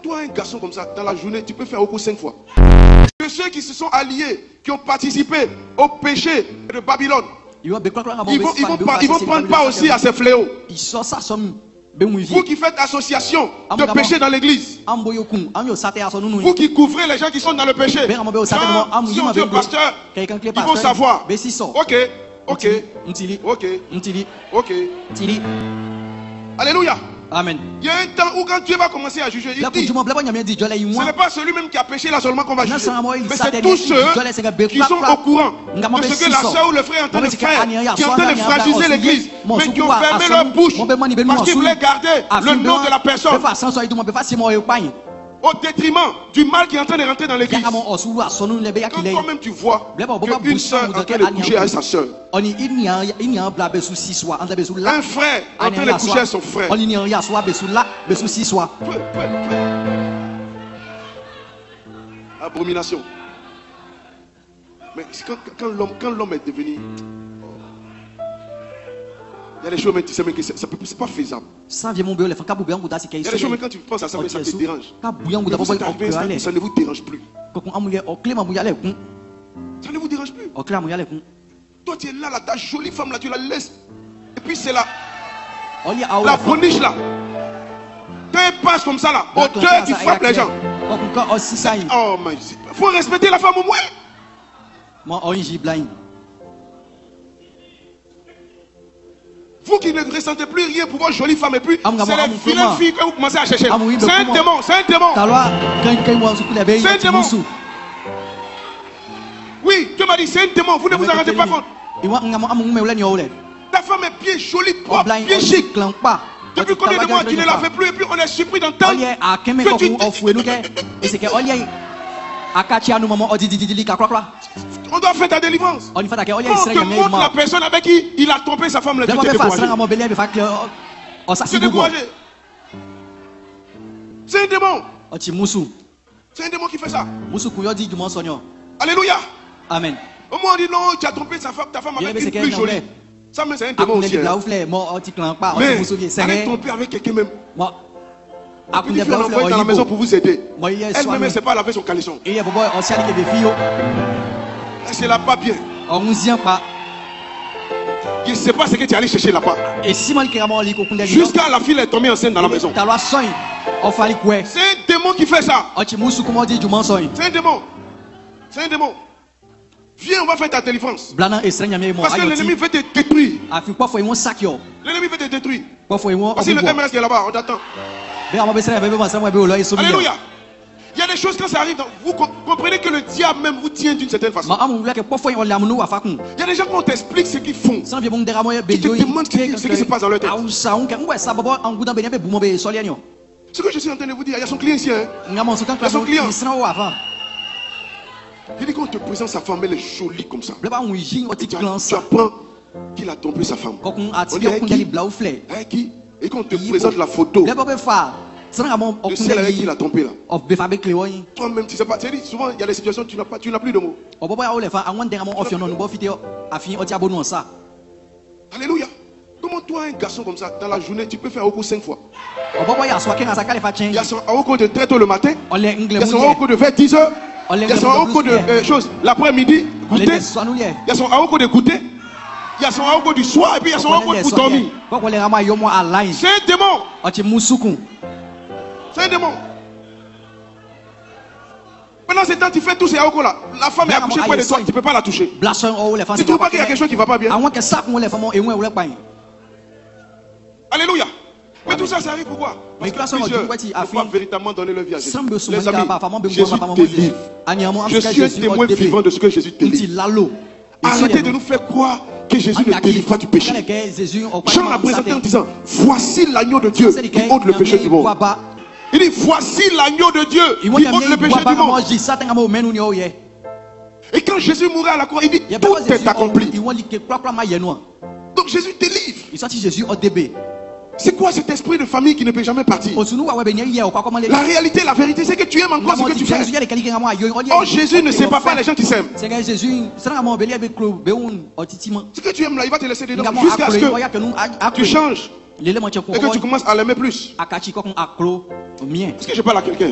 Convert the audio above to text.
Toi, un garçon comme ça, dans la journée, tu peux faire au coup 5 fois. Que ceux qui se sont alliés, qui ont participé au péché de Babylone, ils vont prendre part aussi à ces fléaux. Vous qui faites association de péché dans l'église, vous qui couvrez les gens qui sont dans le péché, si on dit au pasteur, ils vont savoir. Ok. Alléluia. Amen. Il y a un temps où quand Dieu va commencer à juger, il dit, ce n'est pas celui-même qui a péché là seulement qu'on va juger, mais c'est tous ceux qui sont au courant de ce que la soeur ou le frère est en train de faire, qui est en train de fragiliser l'église, mais qui ont fermé leur bouche parce qu'ils voulaient garder le nom de la personne au détriment du mal qui est en train de rentrer dans l'église. Quand toi-même tu vois qu'une soeur est en train de coucher avec sa soeur, un frère en train de coucher avec son frère, abomination. Mais quand l'homme est devenu, il y a des choses même, tu sais même que c'est pas faisable. Il y a des choses même quand tu penses à ça, mais ça te dérange. Ça ne vous dérange plus. Ça ne vous dérange plus. Toi tu es là, ta jolie femme là, tu la laisses. Et puis c'est la boniche là. Quand elle passe comme ça là, au cœur qui frappe les gens. Oh mais il faut respecter la femme au moins. Vous qui ne ressentez plus rien pour votre jolie femme et puis c'est les vilaines filles que vous commencez à chercher. C'est un démon, c'est un démon. C'est un démon. Oui, Dieu m'a dit c'est un démon, vous ne vous en rendez pas compte. Ta femme est bien jolie, propre, bien chic. Depuis combien de mois tu ne la fais plus et puis on est surpris d'entendre que tu... On doit faire ta délivrance. On te montre la personne avec qui il a trompé sa femme. Tu t'es découragé. C'est un démon. C'est un démon qui fait ça. Alléluia. Amen. Au moins on dit non, tu as trompé sa femme, ta femme avec une plus jolie. Ça mais c'est un démon aussi. Mais allez tromper avec quelqu'un même. Elle est envoyée dans la maison pour vous aider. Elle-même, c'est pas laver son caleçon. Elle c'est là-bas bien. Je ne sais pas ce que tu es allé chercher là-bas. Jusqu'à la fille est tombée enceinte dans la maison. C'est un démon qui fait ça. C'est un démon. C'est un démon. Viens, on va faire ta délivrance. Parce que l'ennemi veut te détruire. L'ennemi veut te détruire. Voici le MS qui est là-bas, on t'attend. Alléluia. Il y a des choses quand ça arrive, vous comprenez que le diable même vous tient d'une certaine façon. Il y a des gens quand on t'explique ce qu'ils font, qui te demandent ce qui se passe dans leur tête. Ce que je suis en train de vous dire, il y a son client ici. Il y a son client. Il dit qu'on te présente sa femme, elle est jolie comme ça. Tu apprends qu'il a trompé sa femme. On dit avec qui? Et qu'on te présente la photo. Le ciel avec qui il a trompé là. Toi-même tu sais pas. Souvent il y a des situations où tu n'as plus de mots. Alléluia. Comment toi un garçon comme ça dans la journée tu peux faire au coup 5 fois. Il y a son au cours de très tôt le matin. Il y a son au cours de vers 10h. Il y a son au cours de choses l'après-midi goûter. Il y a son au cours de goûter. Il y a son au cours du soir et puis il y a son au cours pour dormir. C'est un démon. C'est un démon. Pendant ce temps, tu fais tous ces aokos là. La femme est accouchée près de toi, tu ne peux pas la toucher. Tu ne trouves pas qu'il y a quelque chose qui ne va pas bien? Alléluia. Mais tout ça, ça arrive pourquoi? Parce que plusieurs ne peuvent pas véritablement donner leur vie à Jésus. Les amis, Jésus délivre. Je suis un témoin vivant de ce que Jésus délivre. Arrêtez de nous faire croire que Jésus ne délivre pas du péché. Jean l'a présenté en disant, voici l'agneau de Dieu qui ôte le péché du monde. Il dit, voici l'agneau de Dieu qui ôte le péché du monde. Et quand Jésus mourait à la croix, il dit, tout est accompli. Donc Jésus délivre. C'est quoi cet esprit de famille qui ne peut jamais partir? La réalité, la vérité, c'est que tu aimes encore ce que tu fais. Oh, Jésus ne sait pas les gens qui s'aiment. Ce que tu aimes là, il va te laisser dedans jusqu'à ce que tu changes. Et que tu commences à l'aimer plus. Est-ce que je parle à quelqu'un?